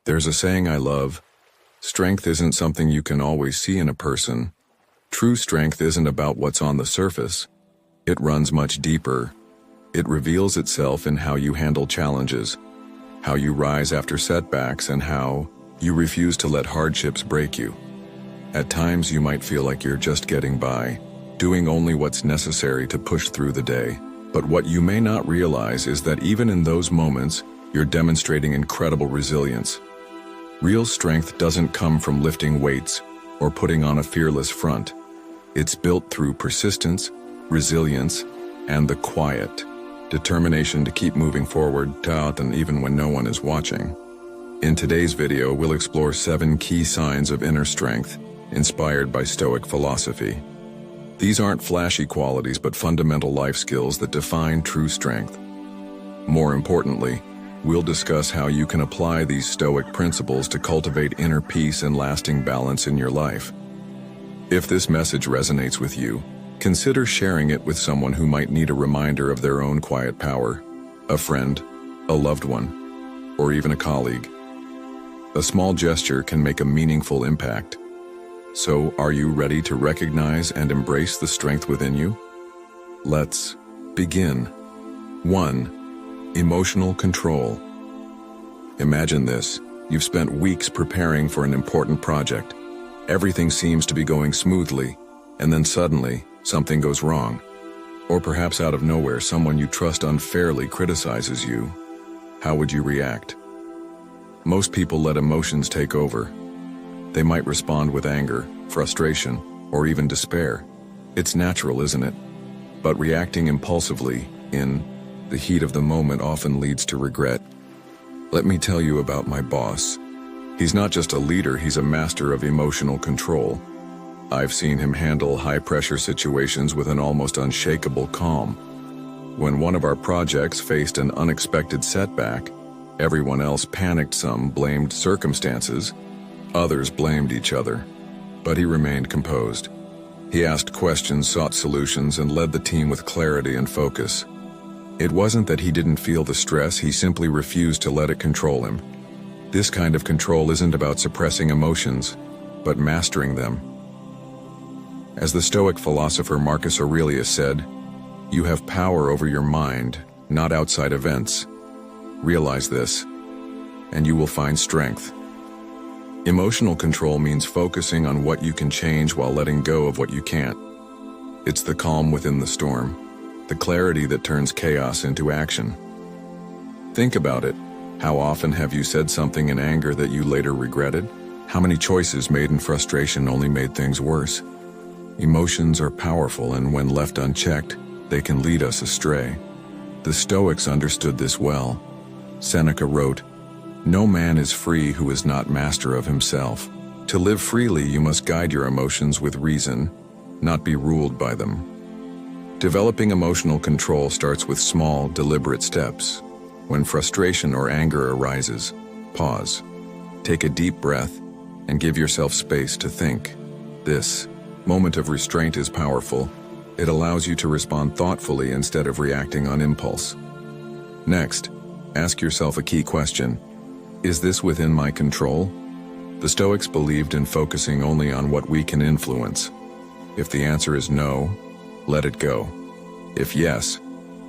There's a saying I love: strength isn't something you can always see in a person. True strength isn't about what's on the surface. It runs much deeper. It reveals itself in how you handle challenges, how you rise after setbacks, and how you refuse to let hardships break you. At times you might feel like you're just getting by, doing only what's necessary to push through the day. But what you may not realize is that even in those moments, you're demonstrating incredible resilience. Real strength doesn't come from lifting weights or putting on a fearless front. It's built through persistence, resilience, and the quiet determination to keep moving forward, and even when no one is watching. In today's video, we'll explore 7 key signs of inner strength, inspired by Stoic philosophy. These aren't flashy qualities, but fundamental life skills that define true strength. More importantly, we'll discuss how you can apply these Stoic principles to cultivate inner peace and lasting balance in your life. If this message resonates with you, consider sharing it with someone who might need a reminder of their own quiet power: a friend, a loved one, or even a colleague. A small gesture can make a meaningful impact. So, are you ready to recognize and embrace the strength within you? Let's begin. 1. Emotional control. Imagine this: you've spent weeks preparing for an important project. Everything seems to be going smoothly, and then suddenly, something goes wrong. Or perhaps out of nowhere, someone you trust unfairly criticizes you. How would you react? Most people let emotions take over. They might respond with anger, frustration, or even despair. It's natural, isn't it? But reacting impulsively, in the heat of the moment, often leads to regret. Let me tell you about my boss. He's not just a leader, he's a master of emotional control. I've seen him handle high-pressure situations with an almost unshakable calm. When one of our projects faced an unexpected setback, everyone else panicked. Some blamed circumstances, others blamed each other. But he remained composed. He asked questions, sought solutions, and led the team with clarity and focus. It wasn't that he didn't feel the stress, he simply refused to let it control him. This kind of control isn't about suppressing emotions, but mastering them. As the Stoic philosopher Marcus Aurelius said, "You have power over your mind, not outside events. Realize this, and you will find strength." Emotional control means focusing on what you can change while letting go of what you can't. It's the calm within the storm, the clarity that turns chaos into action. Think about it. How often have you said something in anger that you later regretted? How many choices made in frustration only made things worse? Emotions are powerful, and when left unchecked, they can lead us astray. The Stoics understood this well. Seneca wrote, "No man is free who is not master of himself. To live freely, you must guide your emotions with reason, not be ruled by them." Developing emotional control starts with small, deliberate steps. When frustration or anger arises, pause. Take a deep breath and give yourself space to think. This moment of restraint is powerful. It allows you to respond thoughtfully instead of reacting on impulse. Next, ask yourself a key question: is this within my control? The Stoics believed in focusing only on what we can influence. If the answer is no, let it go. If yes,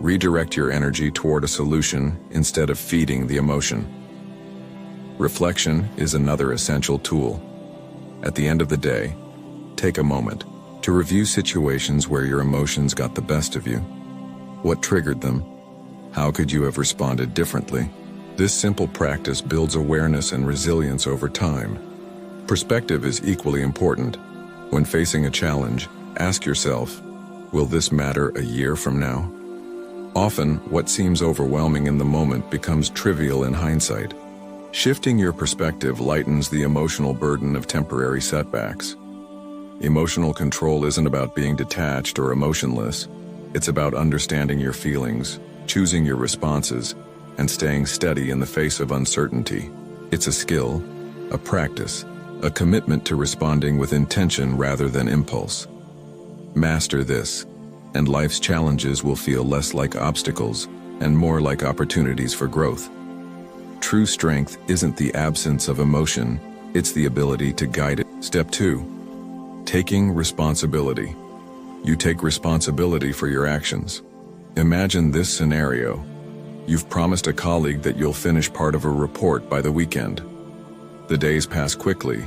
redirect your energy toward a solution instead of feeding the emotion. Reflection is another essential tool. At the end of the day, take a moment to review situations where your emotions got the best of you. What triggered them? How could you have responded differently? This simple practice builds awareness and resilience over time. Perspective is equally important. When facing a challenge, ask yourself, will this matter a year from now? Often, what seems overwhelming in the moment becomes trivial in hindsight. Shifting your perspective lightens the emotional burden of temporary setbacks. Emotional control isn't about being detached or emotionless. It's about understanding your feelings, choosing your responses, and staying steady in the face of uncertainty. It's a skill, a practice, a commitment to responding with intention rather than impulse. Master this, and life's challenges will feel less like obstacles and more like opportunities for growth. True strength isn't the absence of emotion, it's the ability to guide it. Step 2. Taking responsibility. You take responsibility for your actions. Imagine this scenario. You've promised a colleague that you'll finish part of a report by the weekend. The days pass quickly,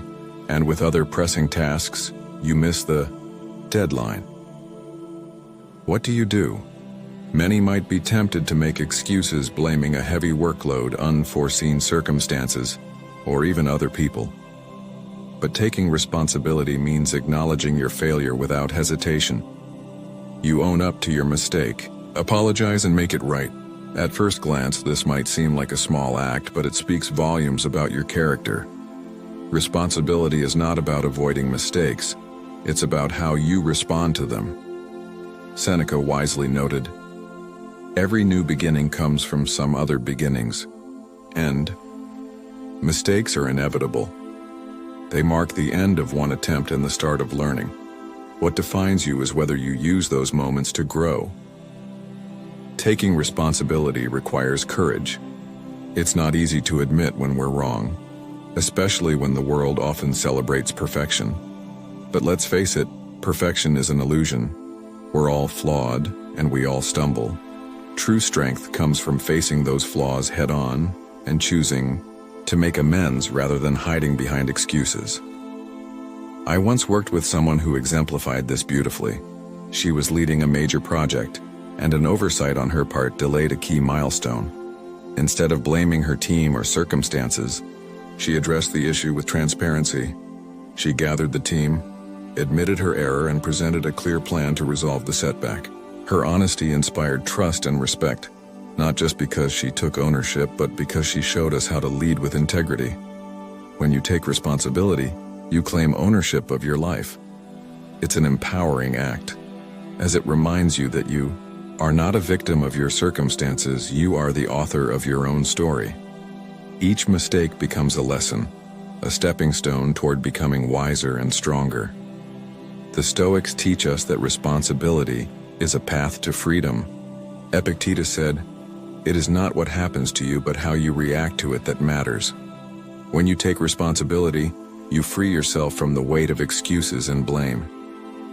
and with other pressing tasks, you miss the deadline. What do? Many might be tempted to make excuses, blaming a heavy workload, unforeseen circumstances, or even other people. But taking responsibility means acknowledging your failure without hesitation. You own up to your mistake, apologize, and make it right. At first glance, this might seem like a small act, but it speaks volumes about your character. Responsibility is not about avoiding mistakes, it's about how you respond to them. Seneca wisely noted, "Every new beginning comes from some other beginnings," and mistakes are inevitable. They mark the end of one attempt and the start of learning. What defines you is whether you use those moments to grow. Taking responsibility requires courage. It's not easy to admit when we're wrong, especially when the world often celebrates perfection. But let's face it, perfection is an illusion. We're all flawed, and we all stumble. True strength comes from facing those flaws head-on and choosing to make amends rather than hiding behind excuses. I once worked with someone who exemplified this beautifully. She was leading a major project, and an oversight on her part delayed a key milestone. Instead of blaming her team or circumstances, she addressed the issue with transparency. She gathered the team, admitted her error, and presented a clear plan to resolve the setback. Her honesty inspired trust and respect, not just because she took ownership, but because she showed us how to lead with integrity. When you take responsibility, you claim ownership of your life. It's an empowering act, as it reminds you that you are not a victim of your circumstances, you are the author of your own story. Each mistake becomes a lesson, a stepping stone toward becoming wiser and stronger. The Stoics teach us that responsibility is a path to freedom. Epictetus said, "It is not what happens to you, but how you react to it that matters." When you take responsibility, you free yourself from the weight of excuses and blame.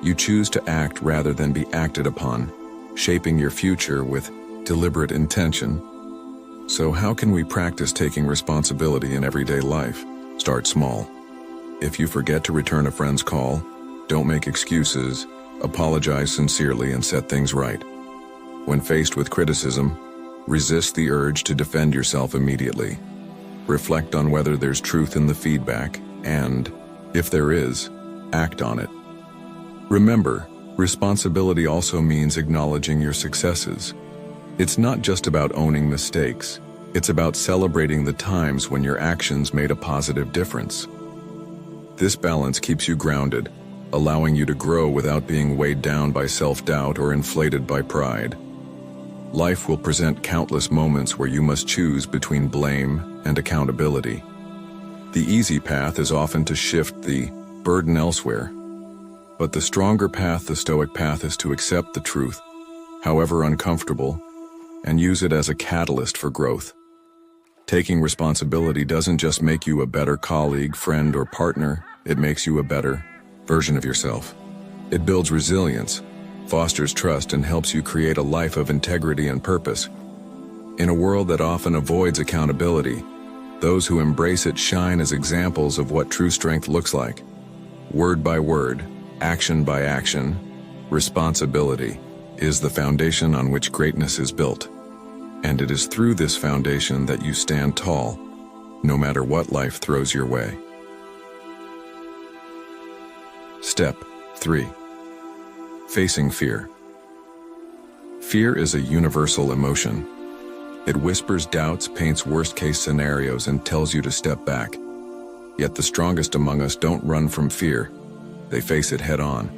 You choose to act rather than be acted upon, shaping your future with deliberate intention. So how can we practice taking responsibility in everyday life? Start small. If you forget to return a friend's call, don't make excuses, apologize sincerely, and set things right. When faced with criticism, resist the urge to defend yourself immediately. Reflect on whether there's truth in the feedback, and, if there is, act on it. Remember, responsibility also means acknowledging your successes. It's not just about owning mistakes, it's about celebrating the times when your actions made a positive difference. This balance keeps you grounded, allowing you to grow without being weighed down by self-doubt or inflated by pride. Life will present countless moments where you must choose between blame and accountability. The easy path is often to shift the burden elsewhere. But the stronger path, the Stoic path, is to accept the truth, however uncomfortable, and use it as a catalyst for growth. Taking responsibility doesn't just make you a better colleague, friend, or partner, it makes you a better version of yourself. It builds resilience, fosters trust, and helps you create a life of integrity and purpose. In a world that often avoids accountability, those who embrace it shine as examples of what true strength looks like. Word by word, action by action, responsibility is the foundation on which greatness is built. And it is through this foundation that you stand tall, no matter what life throws your way. Step 3. Facing fear. Fear is a universal emotion. It whispers doubts, paints worst-case scenarios, and tells you to step back. Yet the strongest among us don't run from fear. They face it head-on.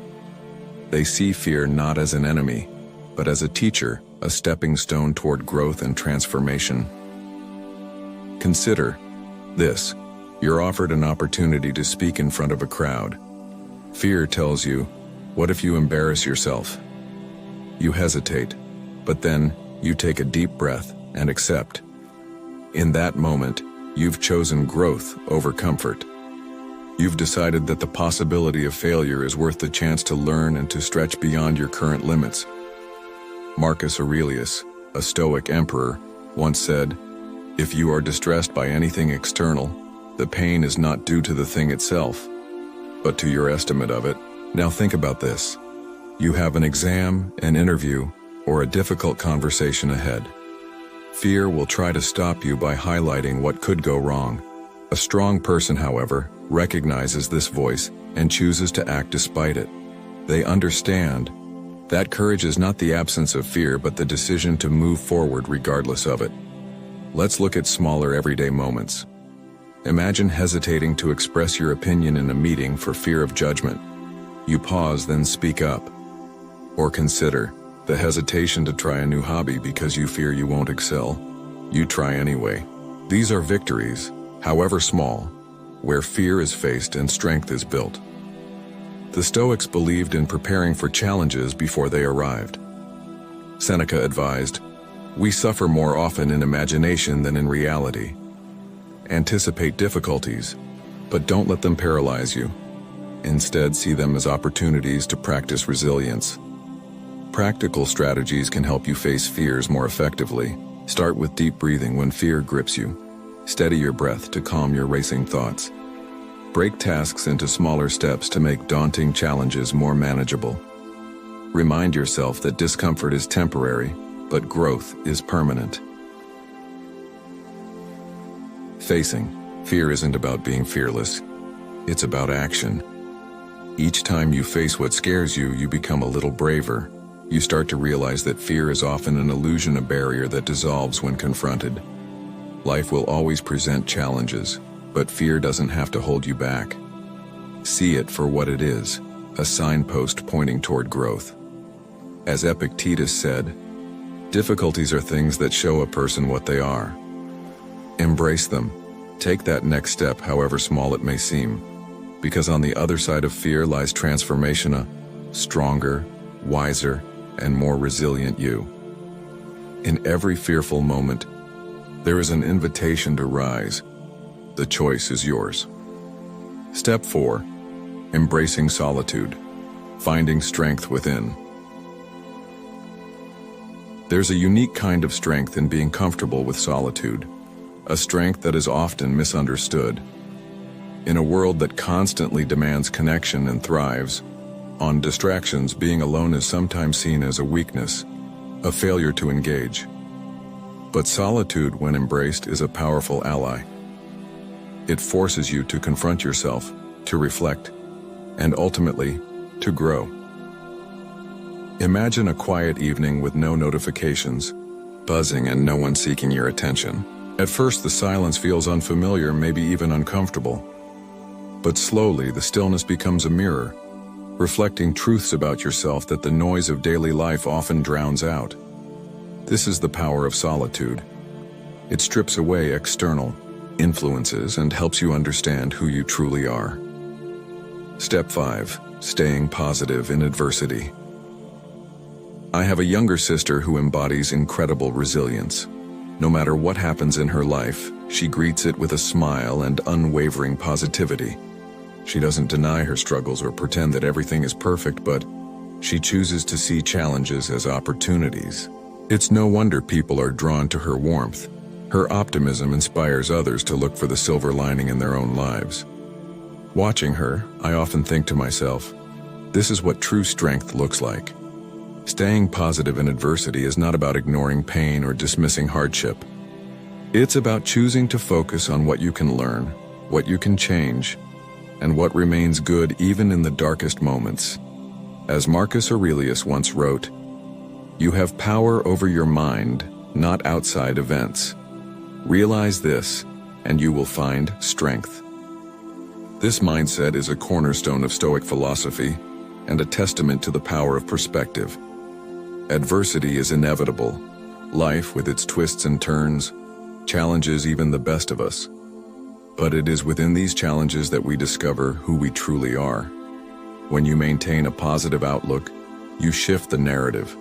They see fear not as an enemy, but as a teacher, a stepping stone toward growth and transformation. Consider this. You're offered an opportunity to speak in front of a crowd. Fear tells you, what if you embarrass yourself? You hesitate, but then you take a deep breath and accept. In that moment, you've chosen growth over comfort. You've decided that the possibility of failure is worth the chance to learn and to stretch beyond your current limits. Marcus Aurelius, a Stoic emperor, once said, "If you are distressed by anything external, the pain is not due to the thing itself, but to your estimate of it." Now think about this. You have an exam, an interview, or a difficult conversation ahead. Fear will try to stop you by highlighting what could go wrong. A strong person, however, recognizes this voice and chooses to act despite it. They understand that courage is not the absence of fear, but the decision to move forward regardless of it. Let's look at smaller everyday moments. Imagine hesitating to express your opinion in a meeting for fear of judgment. You pause, then speak up. Or consider the hesitation to try a new hobby because you fear you won't excel. You try anyway. These are victories, however small, where fear is faced and strength is built. The Stoics believed in preparing for challenges before they arrived. Seneca advised, "We suffer more often in imagination than in reality." Anticipate difficulties, but don't let them paralyze you. Instead, see them as opportunities to practice resilience. Practical strategies can help you face fears more effectively. Start with deep breathing when fear grips you. Steady your breath to calm your racing thoughts. Break tasks into smaller steps to make daunting challenges more manageable. Remind yourself that discomfort is temporary, but growth is permanent. Facing fear isn't about being fearless. It's about action. Each time you face what scares you, you become a little braver. You start to realize that fear is often an illusion, a barrier that dissolves when confronted. Life will always present challenges, but fear doesn't have to hold you back. See it for what it is, a signpost pointing toward growth. As Epictetus said, difficulties are things that show a person what they are. Embrace them. Take that next step, however small it may seem, because on the other side of fear lies transformation, a stronger, wiser, and more resilient you. In every fearful moment, there is an invitation to rise. The choice is yours. Step 4. Embracing solitude. Finding strength within. There's a unique kind of strength in being comfortable with solitude, a strength that is often misunderstood. In a world that constantly demands connection and thrives on distractions, being alone is sometimes seen as a weakness, a failure to engage. But solitude, when embraced, is a powerful ally. It forces you to confront yourself, to reflect, and ultimately, to grow. Imagine a quiet evening with no notifications, buzzing and no one seeking your attention. At first, the silence feels unfamiliar, maybe even uncomfortable. But slowly, the stillness becomes a mirror, reflecting truths about yourself that the noise of daily life often drowns out. This is the power of solitude. It strips away external influences and helps you understand who you truly are. Step 5. Staying positive in adversity. I have a younger sister who embodies incredible resilience. No matter what happens in her life, she greets it with a smile and unwavering positivity. She doesn't deny her struggles or pretend that everything is perfect, but she chooses to see challenges as opportunities. It's no wonder people are drawn to her warmth. Her optimism inspires others to look for the silver lining in their own lives. Watching her, I often think to myself, this is what true strength looks like. Staying positive in adversity is not about ignoring pain or dismissing hardship. It's about choosing to focus on what you can learn, what you can change, and what remains good even in the darkest moments. As Marcus Aurelius once wrote, "You have power over your mind, not outside events. Realize this, and you will find strength." This mindset is a cornerstone of Stoic philosophy and a testament to the power of perspective. Adversity is inevitable. Life, with its twists and turns, challenges even the best of us. But it is within these challenges that we discover who we truly are. When you maintain a positive outlook, you shift the narrative.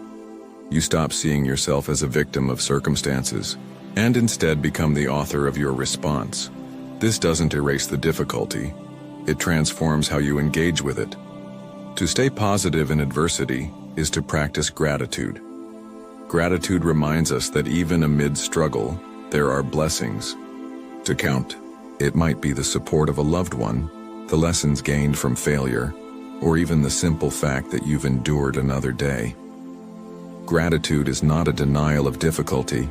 You stop seeing yourself as a victim of circumstances and instead become the author of your response. This doesn't erase the difficulty. It transforms how you engage with it. To stay positive in adversity is to practice gratitude. Gratitude reminds us that even amid struggle, there are blessings to count. It might be the support of a loved one, the lessons gained from failure, or even the simple fact that you've endured another day. Gratitude is not a denial of difficulty.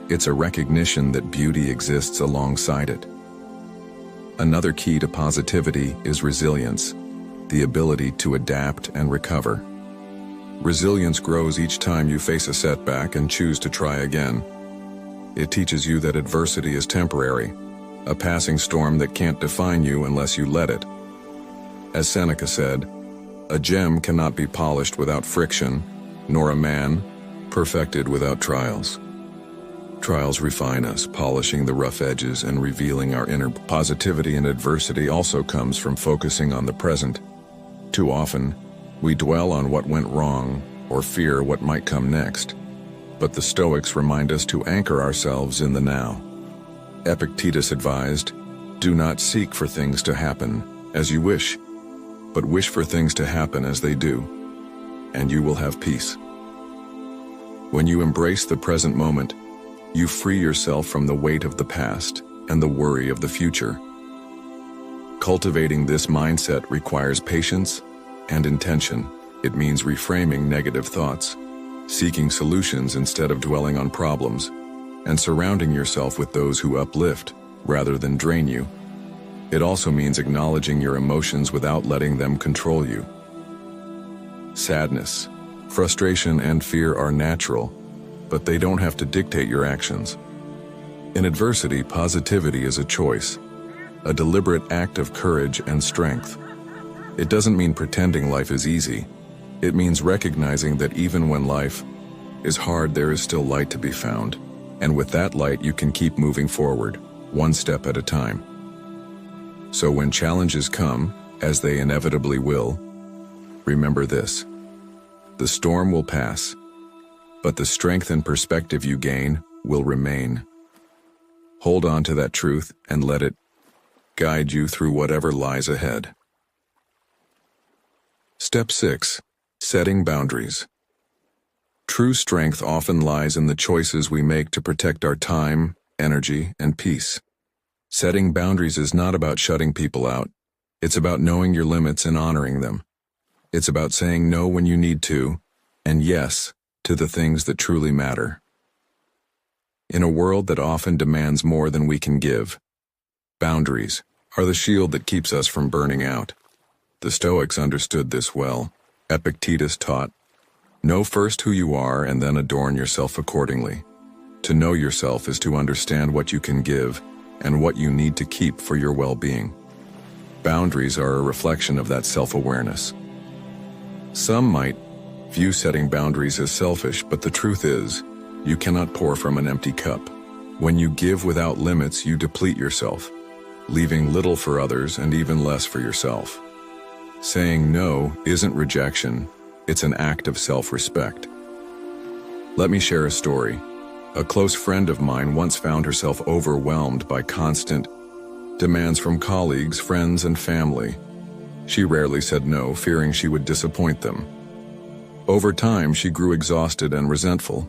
It's a recognition that beauty exists alongside it. Another key to positivity is resilience, the ability to adapt and recover. Resilience grows each time you face a setback and choose to try again. It teaches you that adversity is temporary, a passing storm that can't define you unless you let it. As Seneca said, "A gem cannot be polished without friction, nor a man perfected without trials." Trials refine us, polishing the rough edges and revealing our inner positivity. And adversity also comes from focusing on the present. Too often, we dwell on what went wrong or fear what might come next. But the Stoics remind us to anchor ourselves in the now. Epictetus advised, "Do not seek for things to happen as you wish, but wish for things to happen as they do, and you will have peace." When you embrace the present moment, you free yourself from the weight of the past and the worry of the future. Cultivating this mindset requires patience and intention. It means reframing negative thoughts, seeking solutions instead of dwelling on problems, and surrounding yourself with those who uplift rather than drain you. It also means acknowledging your emotions without letting them control you. Sadness, frustration, and fear are natural, but they don't have to dictate your actions. In adversity, positivity is a choice, a deliberate act of courage and strength. It doesn't mean pretending life is easy. It means recognizing that even when life is hard, there is still light to be found. And with that light, you can keep moving forward, one step at a time. So when challenges come, as they inevitably will, remember this: the storm will pass, but the strength and perspective you gain will remain. Hold on to that truth and let it guide you through whatever lies ahead. Step 6. Setting boundaries. True strength often lies in the choices we make to protect our time, energy, and peace. Setting boundaries is not about shutting people out. It's about knowing your limits and honoring them. It's about saying no when you need to, and yes to the things that truly matter. In a world that often demands more than we can give, boundaries are the shield that keeps us from burning out. The Stoics understood this well. Epictetus taught, "Know first who you are and then adorn yourself accordingly." To know yourself is to understand what you can give and what you need to keep for your well-being. Boundaries are a reflection of that self-awareness. Some might view setting boundaries as selfish, but the truth is, you cannot pour from an empty cup. When you give without limits, you deplete yourself, leaving little for others and even less for yourself. Saying no isn't rejection, it's an act of self-respect. Let me share a story. A close friend of mine once found herself overwhelmed by constant demands from colleagues, friends, and family. She rarely said no, fearing she would disappoint them. Over time, she grew exhausted and resentful.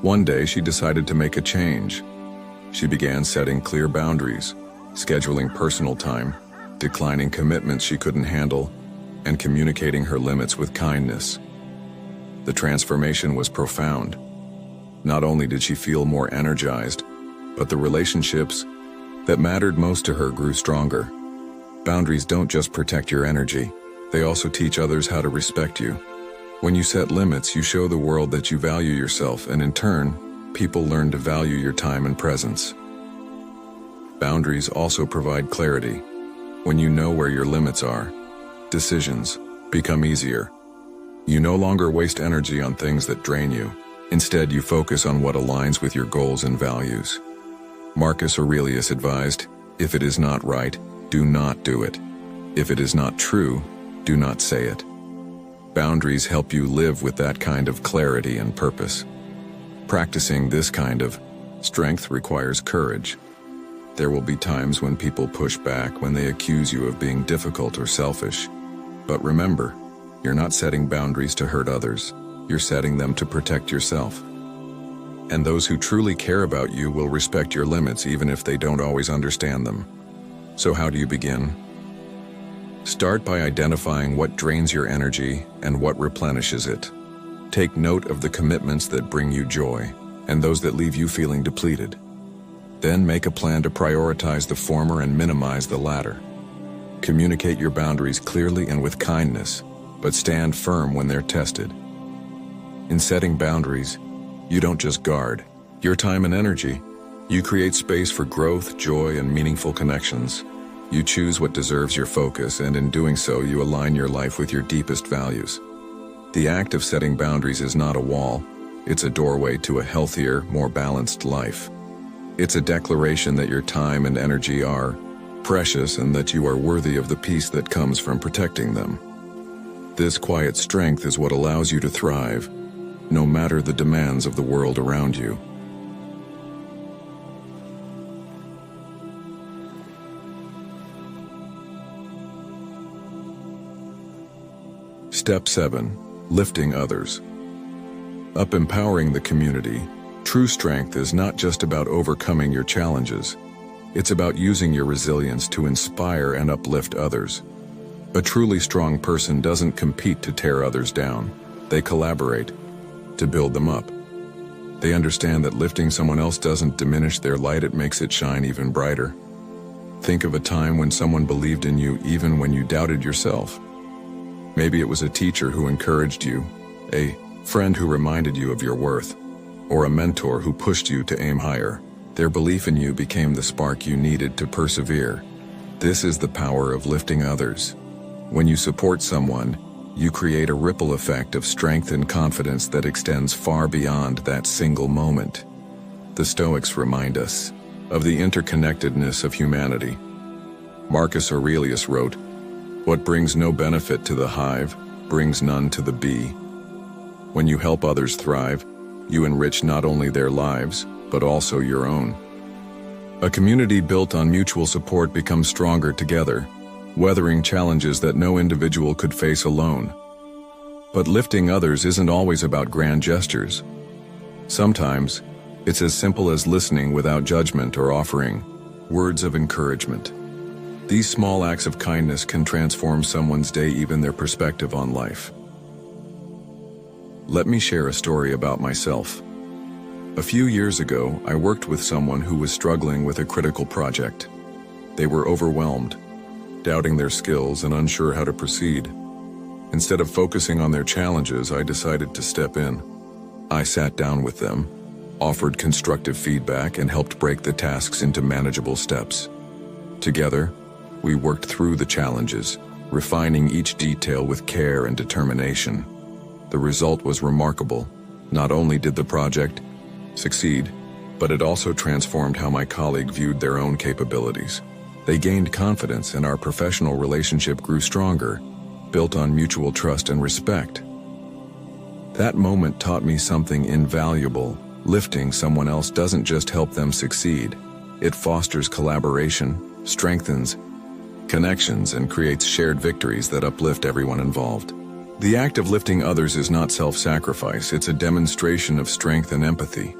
One day, she decided to make a change. She began setting clear boundaries, scheduling personal time, declining commitments she couldn't handle, and communicating her limits with kindness. The transformation was profound. Not only did she feel more energized, but the relationships that mattered most to her grew stronger. Boundaries don't just protect your energy, they also teach others how to respect you. When you set limits, you show the world that you value yourself, and in turn, people learn to value your time and presence. Boundaries also provide clarity. When you know where your limits are, decisions become easier. You no longer waste energy on things that drain you. Instead, you focus on what aligns with your goals and values. Marcus Aurelius advised, "If it is not right, do not do it. If it is not true, do not say it." Boundaries help you live with that kind of clarity and purpose. Practicing this kind of Strength requires courage. There will be times when people push back, when they accuse you of being difficult or selfish. But remember, you're not setting boundaries to hurt others. You're setting them to protect yourself. And those who truly care about you will respect your limits even if they don't always understand them. So how do you begin? Start by identifying what drains your energy and what replenishes it. Take note of the commitments that bring you joy and those that leave you feeling depleted. Then make a plan to prioritize the former and minimize the latter. Communicate your boundaries clearly and with kindness, but stand firm when they're tested. In setting boundaries, you don't just guard your time and energy. You create space for growth, joy, and meaningful connections. You choose what deserves your focus, and in doing so, you align your life with your deepest values. The act of setting boundaries is not a wall. It's a doorway to a healthier, more balanced life. It's a declaration that your time and energy are precious and that you are worthy of the peace that comes from protecting them. This quiet strength is what allows you to thrive, no matter the demands of the world around you. Step 7. Lifting others. Up empowering the community. True strength is not just about overcoming your challenges. It's about using your resilience to inspire and uplift others. A truly strong person doesn't compete to tear others down. They collaborate to build them up. They understand that lifting someone else doesn't diminish their light, it makes it shine even brighter. Think of a time when someone believed in you even when you doubted yourself. Maybe it was a teacher who encouraged you, a friend who reminded you of your worth, or a mentor who pushed you to aim higher. Their belief in you became the spark you needed to persevere. This is the power of lifting others. When you support someone, you create a ripple effect of strength and confidence that extends far beyond that single moment. The Stoics remind us of the interconnectedness of humanity. Marcus Aurelius wrote, "What brings no benefit to the hive brings none to the bee." When you help others thrive, you enrich not only their lives, but also your own. A community built on mutual support becomes stronger together, weathering challenges that no individual could face alone. But lifting others isn't always about grand gestures. Sometimes, it's as simple as listening without judgment or offering words of encouragement. These small acts of kindness can transform someone's day, even their perspective on life. Let me share a story about myself. A few years ago, I worked with someone who was struggling with a critical project. They were overwhelmed, doubting their skills and unsure how to proceed. Instead of focusing on their challenges, I decided to step in. I sat down with them, offered constructive feedback, and helped break the tasks into manageable steps. Together, we worked through the challenges, refining each detail with care and determination. The result was remarkable. Not only did the project succeed, but it also transformed how my colleague viewed their own capabilities. They gained confidence, and our professional relationship grew stronger, built on mutual trust and respect. That moment taught me something invaluable. Lifting someone else doesn't just help them succeed. It fosters collaboration, strengthens connections, and creates shared victories that uplift everyone involved. The act of lifting others is not self-sacrifice, it's a demonstration of strength and empathy.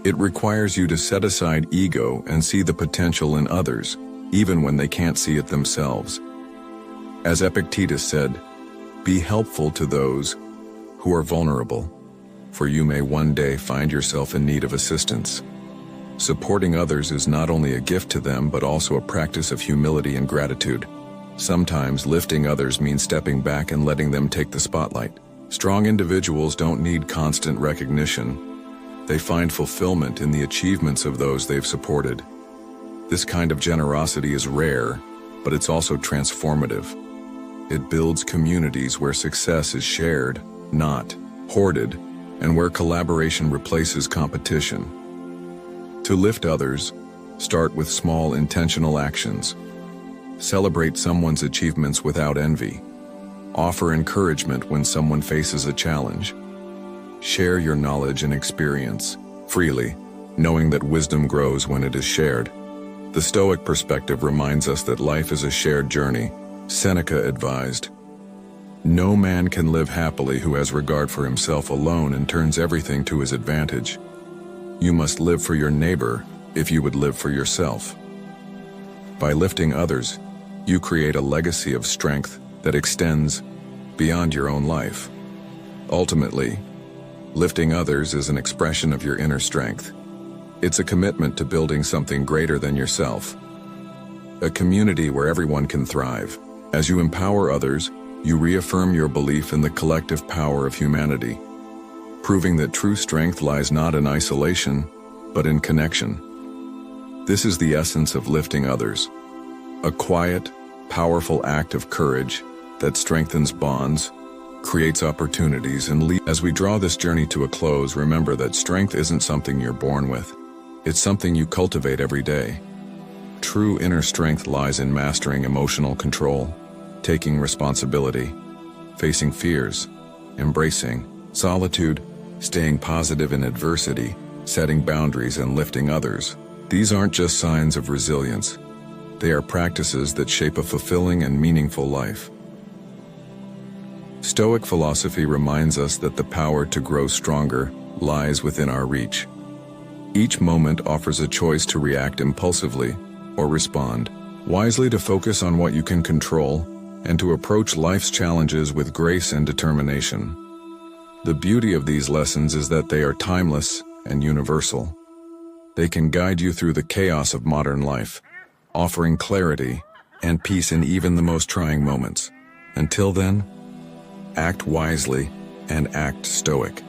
It requires you to set aside ego and see the potential in others, even when they can't see it themselves. As Epictetus said, "Be helpful to those who are vulnerable, for you may one day find yourself in need of assistance." Supporting others is not only a gift to them, but also a practice of humility and gratitude. Sometimes lifting others means stepping back and letting them take the spotlight. Strong individuals don't need constant recognition. They find fulfillment in the achievements of those they've supported. This kind of generosity is rare, but it's also transformative. It builds communities where success is shared, not hoarded, and where collaboration replaces competition. To lift others, start with small intentional actions. Celebrate someone's achievements without envy. Offer encouragement when someone faces a challenge. Share your knowledge and experience freely, knowing that wisdom grows when it is shared. The Stoic perspective reminds us that life is a shared journey. Seneca advised, "No man can live happily who has regard for himself alone and turns everything to his advantage. You must live for your neighbor if you would live for yourself." By lifting others, you create a legacy of strength that extends beyond your own life. Ultimately, lifting others is an expression of your inner strength. It's a commitment to building something greater than yourself. A community where everyone can thrive. As you empower others, you reaffirm your belief in the collective power of humanity, proving that true strength lies not in isolation, but in connection. This is the essence of lifting others. A quiet, powerful act of courage that strengthens bonds, creates opportunities, and leads. As we draw this journey to a close, remember that strength isn't something you're born with. It's something you cultivate every day. True inner strength lies in mastering emotional control, taking responsibility, facing fears, embracing solitude, staying positive in adversity, setting boundaries, and lifting others. These aren't just signs of resilience. They are practices that shape a fulfilling and meaningful life. Stoic philosophy reminds us that the power to grow stronger lies within our reach. Each moment offers a choice to react impulsively or respond wisely, to focus on what you can control, and to approach life's challenges with grace and determination. The beauty of these lessons is that they are timeless and universal. They can guide you through the chaos of modern life, offering clarity and peace in even the most trying moments. Until then, act wisely and act stoic.